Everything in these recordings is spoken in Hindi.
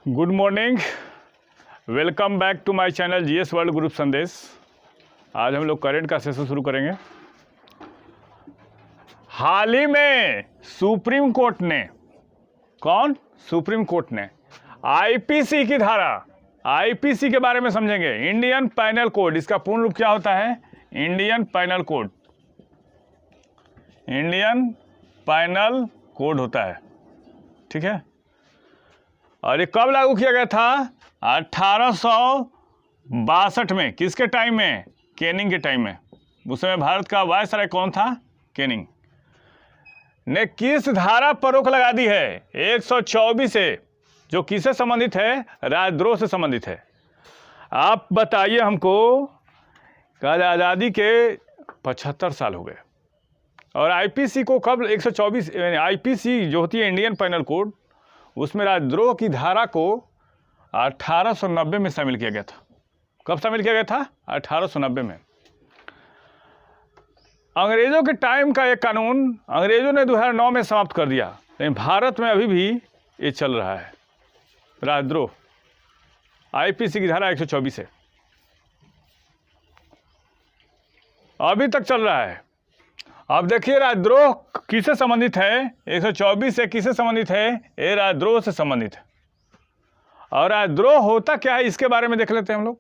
Good morning, welcome back to my channel GS world group Sandesh. आज हम लोग करंट का सेशन शुरू करेंगे। हाल ही में सुप्रीम कोर्ट ने सुप्रीम कोर्ट ने आईपीसी की धारा, आईपीसी के बारे में समझेंगे। इंडियन पैनल कोड, इसका पूर्ण रूप क्या होता है? Indian panel code, Indian panel code होता है, ठीक है। और ये कब लागू किया गया था? 1862 में। किसके टाइम में? कैनिंग के टाइम में। उस समय भारत का वायसराय कौन था? कैनिंग ने किस धारा पर रोक लगा दी है? 124 से, जो किससे संबंधित है? राजद्रोह से संबंधित है। आप बताइए हमको, कल आज़ादी के 75 साल हो गए और आईपीसी को कब 124, आईपीसी जो होती है इंडियन पैनल कोड, उसमें राजद्रोह की धारा को 1890 में शामिल किया गया था। कब शामिल किया गया था? 1890 में। अंग्रेजों के टाइम का एक कानून अंग्रेजों ने 2009 में समाप्त कर दिया, लेकिन भारत में अभी भी ये चल रहा है, राजद्रोह। आईपीसी की धारा 124 है, अभी तक चल रहा है। अब देखिए राजद्रोह किससे संबंधित है? 124 से किससे संबंधित है? ये राजद्रोह से संबंधित है। और राजद्रोह होता क्या है, इसके बारे में देख लेते हैं हम लोग।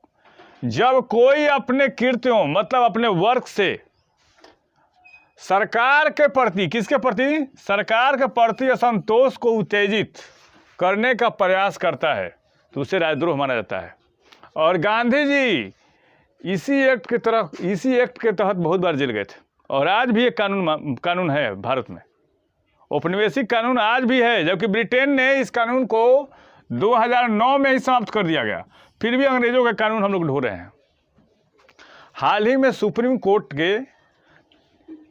जब कोई अपने कृत्यों, मतलब अपने वर्क से सरकार के प्रति, किसके प्रति? सरकार के प्रति असंतोष को उत्तेजित करने का प्रयास करता है, तो उसे राजद्रोह माना जाता है। और गांधी जी इसी एक्ट के तहत बहुत बार जेल गए थे। और आज भी एक कानून है भारत में, औपनिवेशिक कानून आज भी है, जबकि ब्रिटेन ने इस कानून को 2009 में ही समाप्त कर दिया गया। फिर भी अंग्रेजों का कानून हम लोग ढो रहे हैं। हाल ही में सुप्रीम कोर्ट के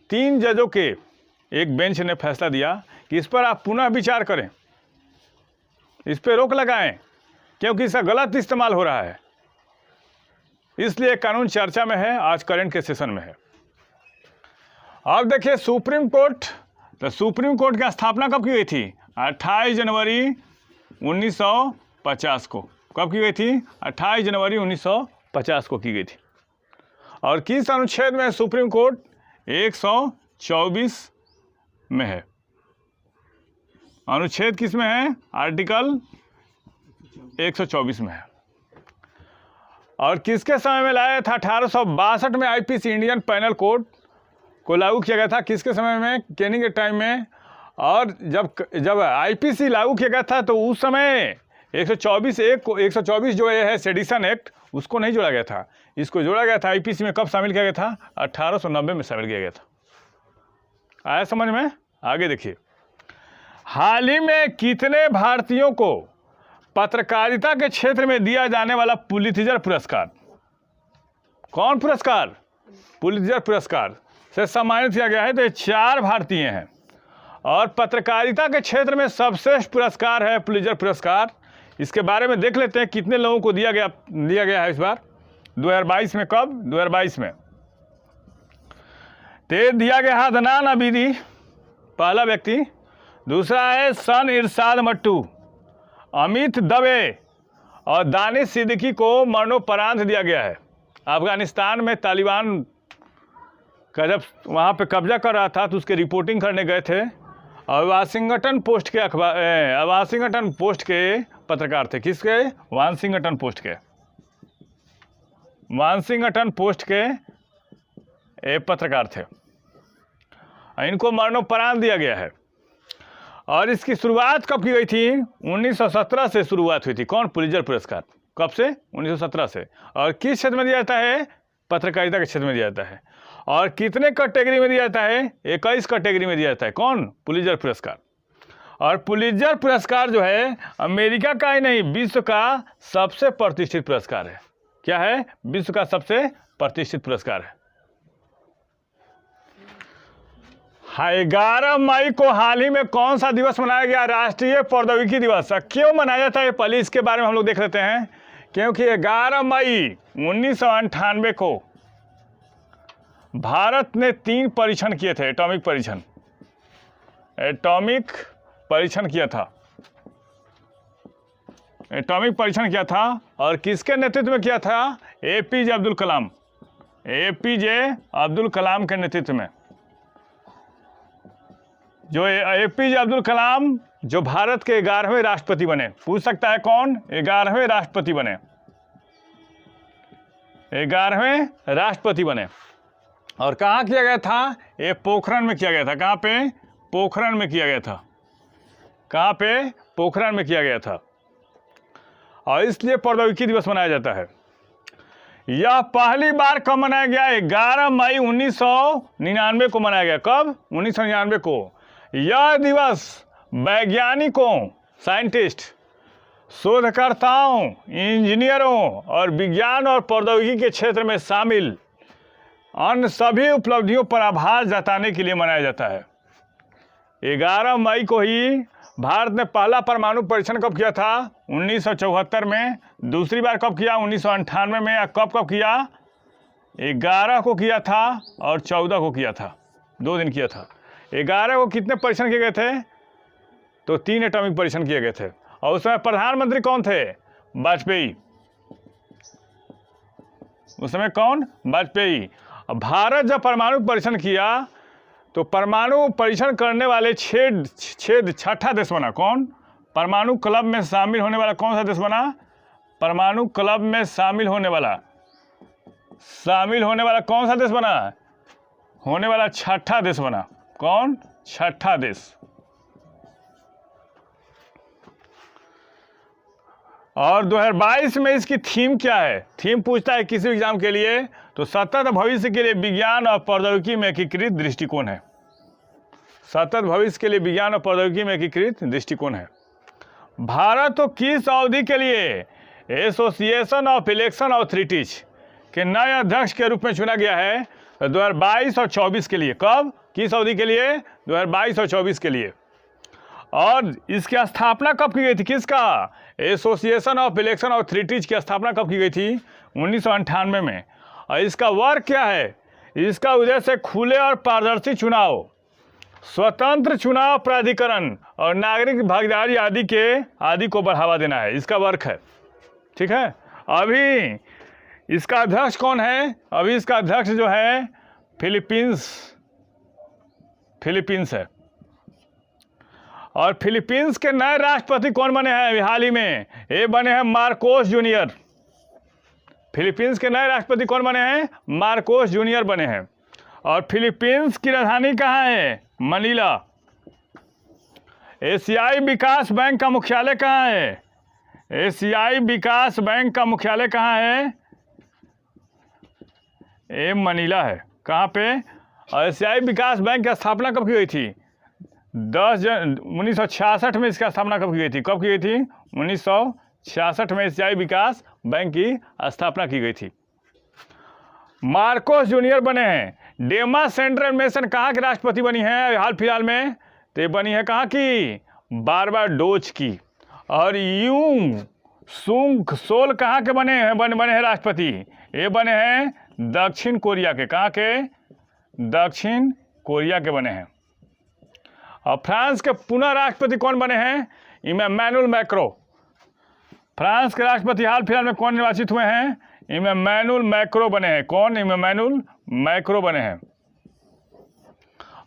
3 जजों के एक बेंच ने फैसला दिया कि इस पर आप पुनः विचार करें, इस पर रोक लगाएं, क्योंकि इसका गलत इस्तेमाल हो रहा है। इसलिए कानून चर्चा में है, आज करंट के सेशन में है। अब देखिए सुप्रीम कोर्ट की स्थापना कब की गई थी? 28 जनवरी 1950 को। कब की गई थी? 28 जनवरी 1950 को की गई थी। और किस अनुच्छेद में सुप्रीम कोर्ट? 124 में है। अनुच्छेद किस में है? आर्टिकल 124 में है। और किसके समय में लाया था? 1862 में आईपीसी, इंडियन पैनल कोड को लागू किया गया था। किसके समय में? कैनिंग के टाइम में। और जब आईपीसी लागू किया गया था तो उस समय 124 जो है सेडिशन एक्ट, उसको नहीं जोड़ा गया था। इसको जोड़ा गया था आईपीसी में। कब शामिल किया गया था? 1890 में शामिल किया गया था। आया समझ में? आगे देखिए, हाल ही में कितने भारतीयों को पत्रकारिता के क्षेत्र में दिया जाने वाला पुलित्जर पुरस्कार, कौन पुरस्कार? पुलित्जर पुरस्कार से सम्मानित किया गया है? तो ये 4 भारतीय हैं। और पत्रकारिता के क्षेत्र में सर्वश्रेष्ठ पुरस्कार है पुलित्जर पुरस्कार। इसके बारे में देख लेते हैं कितने लोगों को दिया गया है इस बार 2022 में। कब? 2022 में तो दिया गया है अदनान अबीदी, पहला व्यक्ति। दूसरा है सन इरशाद मट्टू, अमित दवे और दानिश सिद्दीकी को मरणोपरांत दिया गया है। अफगानिस्तान में तालिबान का जब वहाँ पे कब्जा कर रहा था तो उसके रिपोर्टिंग करने गए थे। और वाशिंगटन पोस्ट के पत्रकार थे। किसके? वाशिंगटन पोस्ट के पत्रकार थे। इनको मरणोपरांत दिया गया है। और इसकी शुरुआत कब की गई थी? 1917 से शुरुआत हुई थी। कौन? पुलित्जर पुरस्कार। कब से? 1917 से। और किस क्षेत्र में दिया जाता है? पत्रकारिता के क्षेत्र में दिया जाता है। और कितने कैटेगरी में दिया जाता है? 21 कैटेगरी में दिया जाता है। कौन? पुलित्जर पुरस्कार। और पुलित्जर पुरस्कार जो है अमेरिका का ही नहीं, विश्व का सबसे प्रतिष्ठित पुरस्कार है। क्या है? विश्व का सबसे प्रतिष्ठित पुरस्कार है। 11 मई को हाल ही में कौन सा दिवस मनाया गया? राष्ट्रीय प्रौद्योगिकी दिवस। क्यों मनाया जाता है पहले इसके बारे में हम लोग देख लेते हैं। क्योंकि 11 मई 1998 को भारत ने 3 परीक्षण किए थे, एटॉमिक परीक्षण किया था। एटॉमिक परीक्षण किया था और किसके नेतृत्व में किया था? APJ अब्दुल कलाम, APJ अब्दुल कलाम के नेतृत्व में। जो APJ अब्दुल कलाम जो भारत के 11वें राष्ट्रपति बने। पूछ सकता है कौन? 11वें राष्ट्रपति बने, 11वें राष्ट्रपति बने। और कहाँ किया गया था? ये पोखरण में किया गया था। कहाँ पे? पोखरण में किया गया था। कहाँ पे? पोखरण में किया गया था। और इसलिए प्रौद्योगिकी दिवस मनाया जाता है। यह पहली बार कब मनाया गया? 11 मई 1999 को मनाया गया। कब? 1999 को। यह दिवस वैज्ञानिकों, साइंटिस्ट, शोधकर्ताओं, इंजीनियरों और विज्ञान और प्रौद्योगिकी के क्षेत्र में शामिल अन्य सभी उपलब्धियों पर आभार जताने के लिए मनाया जाता है। 11 मई को ही भारत ने पहला परमाणु परीक्षण कब किया था? 1974 में। दूसरी बार कब किया? 1998 में। या कब कब किया? 11 को किया था और 14 को किया था, 2 दिन किया था। 11 को कितने परीक्षण किए गए थे? तो 3 एटॉमिक परीक्षण किए गए थे। और उस समय प्रधानमंत्री कौन थे? वाजपेयी। उस समय कौन? वाजपेयी। भारत जब परमाणु परीक्षण किया तो परमाणु परीक्षण करने वाले छठा देश बना। कौन? परमाणु क्लब में शामिल होने वाला कौन सा देश बना? परमाणु क्लब में शामिल होने वाला कौन सा देश बना? होने वाला छठा देश बना। कौन? छठा देश। और 2022 में इसकी थीम क्या है? थीम पूछता है किसी एग्जाम के लिए तो सतत भविष्य के लिए विज्ञान और प्रौद्योगिकी में एकीकृत दृष्टिकोण है। सतत भविष्य के लिए विज्ञान और प्रौद्योगिकी में एकीकृत दृष्टिकोण है। भारत को किस अवधि के लिए एसोसिएशन ऑफ इलेक्शन अथॉरिटीज के नए अध्यक्ष के रूप में चुना गया है? 2022 और 24 के लिए। कब? किस अवधि के लिए? 2022 और 24 के लिए। और इसकी स्थापना कब की गई थी? किसका? एसोसिएशन ऑफ इलेक्शन अथॉरिटीज की स्थापना कब की गई थी? 1998 में। और इसका वर्क क्या है? इसका उद्देश्य खुले और पारदर्शी चुनाव, स्वतंत्र चुनाव प्राधिकरण और नागरिक भागीदारी आदि को बढ़ावा देना है। इसका वर्क है। ठीक है। अभी इसका अध्यक्ष कौन है? अभी इसका अध्यक्ष जो है फिलीपींस है। और फिलीपींस के नए राष्ट्रपति कौन बने हैं हाल ही में? ये बने हैं मार्कोस जूनियर। फिलीपींस के नए राष्ट्रपति कौन बने हैं? मार्कोस जूनियर बने हैं। और फिलीपींस की राजधानी कहाँ है? मनीला। एशियाई विकास बैंक का मुख्यालय कहाँ है? एशियाई विकास बैंक का मुख्यालय कहाँ है? ये मनीला है। कहाँ पे? और एशियाई विकास बैंक की स्थापना कब की गई थी? 1966 में इसकी स्थापना कब की गई थी? कब की गई थी? 1966 में एशियाई विकास बैंक की स्थापना की गई थी। मार्कोस जूनियर बने हैं। डेमा सेंट्रल मेसन कहाँ की राष्ट्रपति बनी है हाल फिलहाल में? तो बनी है कहाँ की? बारबाडोस की। और यूंग सुंग सोल कहाँ के बने हैं राष्ट्रपति? ये बने हैं दक्षिण कोरिया के। कहाँ के? दक्षिण कोरिया के बने हैं। और फ्रांस के पुनः राष्ट्रपति कौन बने हैं? Emmanuel Macron. फ्रांस के राष्ट्रपति हाल फिलहाल में कौन निर्वाचित हुए हैं? इमैनुअल मैक्रो बने हैं। कौन? इमैनुअल मैक्रो बने हैं।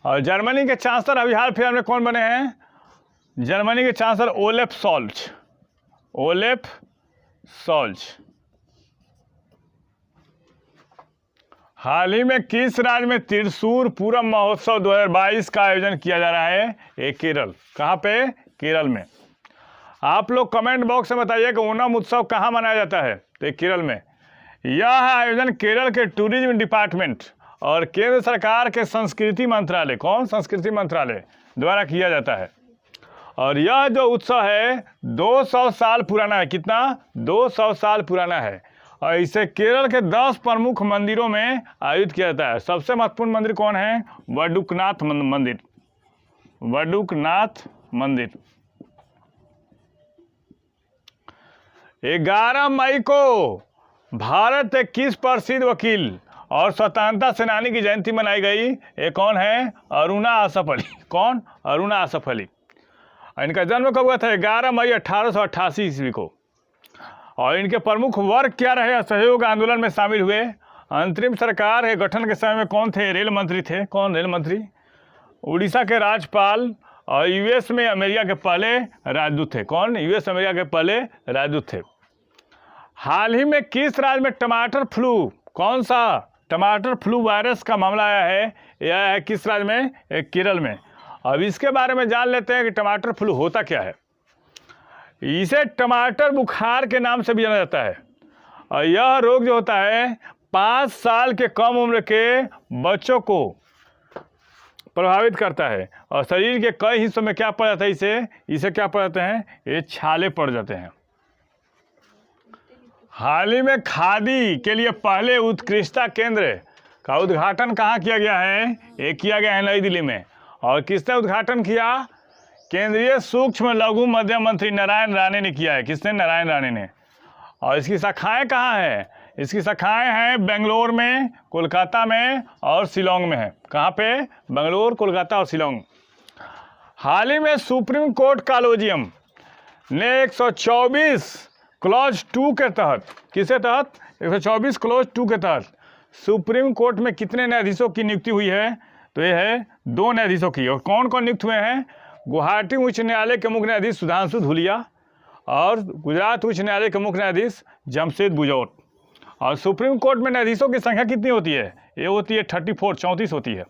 और जर्मनी के चांसलर अभी हाल फिलहाल में कौन बने हैं? जर्मनी के चांसलर ओलेफ शोल्ज। हाल ही में किस राज्य में त्रिशूर पूरम महोत्सव 2022 का आयोजन किया जा रहा है? ये केरल। कहाँ पे? केरल में। आप लोग कमेंट बॉक्स में बताइए कि ओणम उत्सव कहाँ मनाया जाता है? तो केरल में। यह आयोजन केरल के टूरिज्म डिपार्टमेंट और केंद्र सरकार के संस्कृति मंत्रालय, कौन? संस्कृति मंत्रालय द्वारा किया जाता है। और यह जो उत्सव है 200 साल पुराना है। कितना? 200 साल पुराना है। और इसे केरल के 10 प्रमुख मंदिरों में आयोजित किया जाता है। सबसे महत्वपूर्ण मंदिर कौन है? वडुकनाथ मंदिर। वडुकनाथ मंदिर। 11 मई को भारत के किस प्रसिद्ध वकील और स्वतंत्रता सेनानी की जयंती मनाई गई? ये कौन है? अरुणा आसफ अली। कौन? अरुणा आसफ अली। इनका जन्म कब हुआ था? 11 मई 1888 ईस्वी को। और इनके प्रमुख वर्ग क्या रहे? असहयोग आंदोलन में शामिल हुए। अंतरिम सरकार के गठन के समय में कौन थे? रेल मंत्री थे। कौन? रेल मंत्री। उड़ीसा के राज्यपाल और यूएस में अमेरिका के पहले राजदूत थे। कौन? यूएस अमेरिका के पहले राजदूत थे। हाल ही में किस राज्य में टमाटर फ्लू, कौन सा टमाटर फ्लू वायरस का मामला आया है? यह है किस राज्य में? केरल में। अब इसके बारे में जान लेते हैं कि टमाटर फ्लू होता क्या है। इसे टमाटर बुखार के नाम से भी जाना जाता है और यह रोग जो होता है 5 साल के कम उम्र के बच्चों को प्रभावित करता है और शरीर के कई हिस्सों में क्या पड़ जाता है? इसे क्या पड़ जाते हैं? ये छाले पड़ जाते हैं। हाल ही में खादी के लिए पहले उत्कृष्टता केंद्र का उद्घाटन कहाँ किया गया है? ये किया गया है नई दिल्ली में। और किसने उद्घाटन किया? केंद्रीय सूक्ष्म लघु मध्यम मंत्री नारायण राणे ने किया है। किसने? नारायण राणे ने। और इसकी शाखाएं कहाँ हैं? इसकी शाखाएं हैं बेंगलोर में, कोलकाता में और शिलोंग में है। कहाँ पे? बेंगलोर, कोलकाता और शिलोंग। हाल ही में सुप्रीम कोर्ट कॉलेजियम ने 124 क्लॉज 2 के तहत, किसके तहत? 124 क्लॉज 2 के तहत सुप्रीम कोर्ट में कितने न्यायाधीशों की नियुक्ति हुई है? तो ये है 2 न्यायाधीशों की। और कौन कौन नियुक्त हुए हैं? गुवाहाटी उच्च न्यायालय के मुख्य न्यायाधीश सुधांशु धूलिया और गुजरात उच्च न्यायालय के मुख्य न्यायाधीश जमशेद बुजौर। और सुप्रीम कोर्ट में न्यायाधीशों की संख्या कितनी होती है? ये होती है 34, 34 होती है।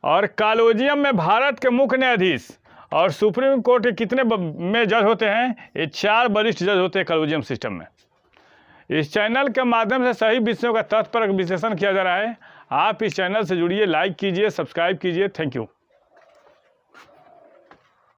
और कॉलेजियम में भारत के मुख्य न्यायाधीश और सुप्रीम कोर्ट के कितने में जज होते हैं? ये 4 वरिष्ठ जज होते हैं कॉलेजियम सिस्टम में। इस चैनल के माध्यम से सही विषयों का तथ्यपरक विश्लेषण किया जा रहा है। आप इस चैनल से जुड़िए, लाइक कीजिए, सब्सक्राइब कीजिए। Thank you.